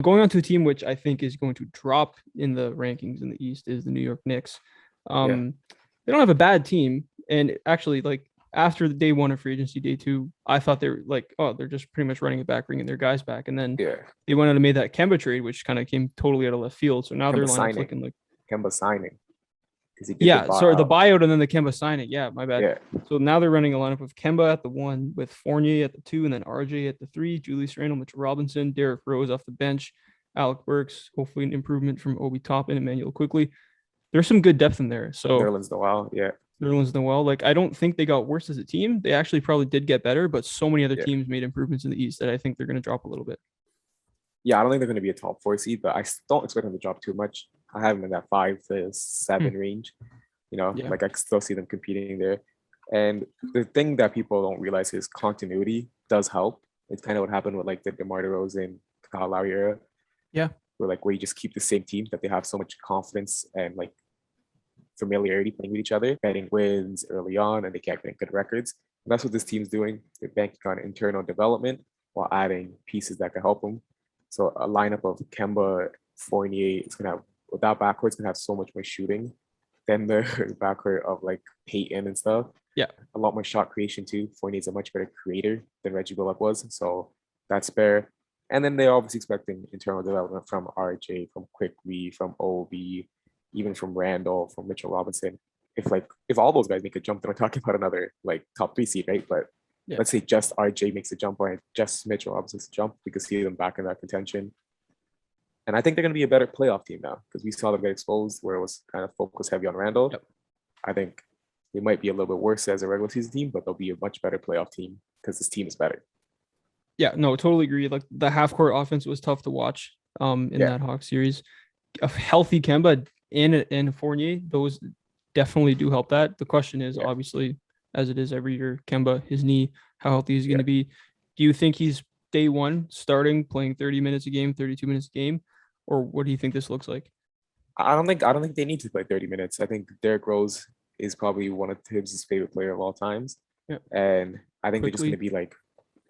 Going on to a team which I think is going to drop in the rankings in the East is the New York Knicks. Yeah, They don't have a bad team, and actually, like after the day one of free agency, day two, I thought they were like, oh, they're just pretty much running it back, bringing their guys back, and then yeah. they went out and made that Kemba trade, which kind of came totally out of left field. So now their Kemba lineup's signing, looking like Kemba signing because he did the yeah, sorry, the buyout. buyout and then the Kemba signing. Yeah, my bad. Yeah, So now they're running a lineup of Kemba at the one, with Fournier at the two, and then RJ at the three, Julius Randle, Mitchell Robinson, Derrick Rose off the bench, Alec Burks, hopefully an improvement from Obi Toppin, Emmanuel Quickly. There's some good depth in there. So Nerlens Noel. Yeah, Nerlens Noel, like I don't think they got worse as a team. They actually probably did get better, but so many other yeah, teams made improvements in the East that I think they're going to drop a little bit. yeah. I don't think they're going to be a top four seed, but I don't expect them to drop too much. I have them in that 5 to 7 Hmm. range. Yeah. Like I still see them competing there. And the thing that people don't realize is continuity does help. It's kind of what happened with like the DeMar DeRozan, Kyle Lowry era, Yeah. where you just keep the same team that they have so much confidence and like familiarity playing with each other, getting wins early on, and they kept getting good records. And that's what this team's doing. They're banking on internal development while adding pieces that can help them. So a lineup of Kemba, Fournier, it's gonna have without backcourt, it's gonna have so much more shooting than the backcourt of like Peyton and stuff. Yeah. A lot more shot creation too. Fournier's a much better creator than Reggie Bullock was, so that's fair. And then they're obviously expecting internal development from RJ, from Quickly, from OB, even from Randall, from Mitchell Robinson. If all those guys make a jump, then we're talking about another like top three seed, right? But Yeah. let's say just RJ makes a jump or just Mitchell Robinson's jump, we could see them back in that contention. And I think they're going to be a better playoff team now because we saw them get exposed where it was kind of focused heavy on Randall. Yep. I think they might be a little bit worse as a regular season team, but they'll be a much better playoff team because this team is better. Yeah, no, totally agree. Like the half court offense was tough to watch in Yeah, that Hawks series. A healthy Kemba and Fournier, those definitely do help that. The question is yeah, obviously, as it is every year, Kemba, his knee, how healthy is he going yeah. to be? Do you think he's day one starting, playing 30 minutes a game, 32 minutes a game? Or what do you think this looks like? I don't think they need to play 30 minutes. I think Derrick Rose is probably one of Tibbs' favorite player of all times. Yeah. And I think they're just Quickly. gonna be like,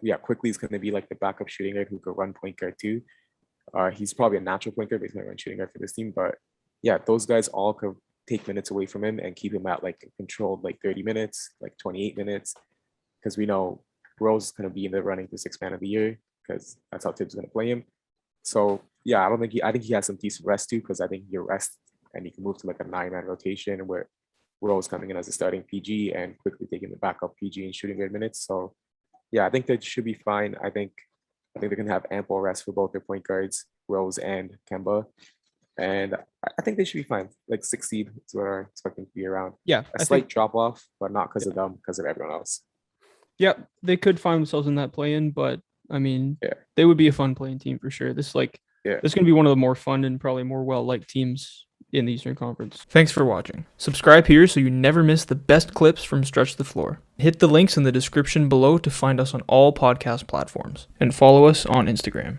yeah, quickly is gonna be like the backup shooting guard who could run point guard too. He's probably a natural point guard, but he's gonna run shooting guard for this team. But yeah, those guys all could take minutes away from him and keep him at like controlled like 30 minutes, like 28 minutes. Because we know Rose is gonna be in the running for sixth man of the year because that's how Tibbs is gonna play him. So yeah, I think he has some decent rest too, because I think he rest and he can move to like a 9-man rotation where Rose coming in as a starting PG and quickly taking the backup PG and shooting good minutes. So yeah, I think that should be fine. I think they're gonna have ample rest for both their point guards, Rose and Kemba. And I think they should be fine. Like 6 seed is what I'm expecting to be around. Yeah, A I slight think drop off, but not because of them, because of everyone else. yeah, they could find themselves in that play in, but I mean, Yeah, they would be a fun playing team for sure. yeah. This is going to be one of the more fun and probably more well-liked teams in the Eastern Conference. Thanks for watching. Subscribe here so you never miss the best clips from Stretch the Floor. Hit the links in the description below to find us on all podcast platforms and follow us on Instagram.